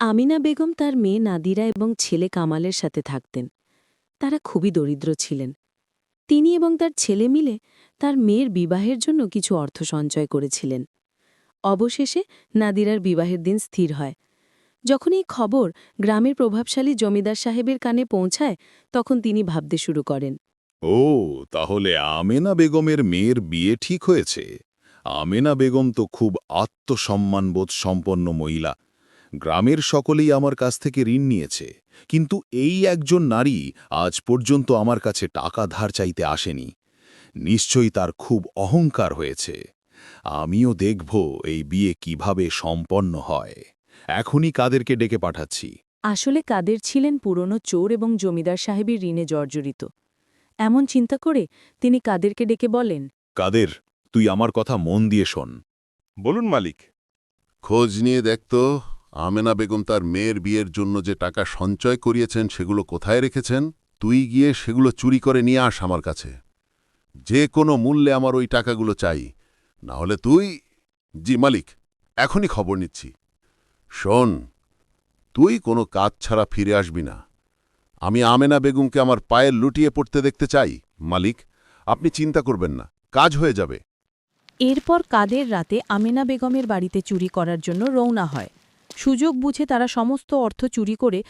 আমিনা বেগম তার মেয়ে নাদিরা এবং ছেলে কামালের সাথে থাকতেন। তারা খুবই দরিদ্র ছিলেন। তিনি এবং তার ছেলে মিলে তার মেয়ের বিবাহের জন্য কিছু অর্থ সঞ্চয় করেছিলেন। অবশেষে নাদিরার বিবাহের দিন স্থির হয়। যখন এই খবর গ্রামের প্রভাবশালী জমিদার সাহেবের কানে পৌঁছায়, তখন তিনি ভাবতে শুরু করেন। ও, তাহলে আমেনা বেগমের মেয়ের বিয়ে ঠিক হয়েছে। আমেনা বেগম তো খুব আত্মসম্মানবোধ সম্পন্ন মহিলা। গ্রামের সকলেই আমার কাছ থেকে ঋণ নিয়েছে, কিন্তু এই একজন নারী আজ পর্যন্ত আমার কাছে টাকা ধার চাইতে আসেনি। নিশ্চয়ই তার খুব অহংকার হয়েছে। আমিও দেখব এই বিয়ে কিভাবে সম্পন্ন হয়। এখনই কাদেরকে ডেকে পাঠাচ্ছি। আসলে কাদের ছিলেন পুরনো চোর এবং জমিদার সাহেবের ঋণে জর্জরিত। এমন চিন্তা করে তিনি কাদেরকে ডেকে বলেন, কাদের, তুই আমার কথা মন দিয়ে শোন। বলুন মালিক। খোঁজ নিয়ে দেখতো আমেনা বেগম তার মেয়ের বিয়ের জন্য যে টাকা সঞ্চয় করিয়েছেন সেগুলো কোথায় রেখেছেন। তুই গিয়ে সেগুলো চুরি করে নিয়ে আস আমার কাছে। যে কোনো মূল্যে আমার ওই টাকাগুলো চাই, না হলে তুই... জি মালিক, এখনই খবর নিচ্ছি। শোন, তুই কোনো কাজ ছাড়া ফিরে আসবি না। আমি আমেনা বেগমকে আমার পায়ে লুটিয়ে পড়তে দেখতে চাই। মালিক, আপনি চিন্তা করবেন না, কাজ হয়ে যাবে। এরপর কাদের রাতে আমেনা বেগমের বাড়িতে চুরি করার জন্য রওনা হয়। সুযোগ বুঝে তারা সমস্ত অর্থ চুরি করে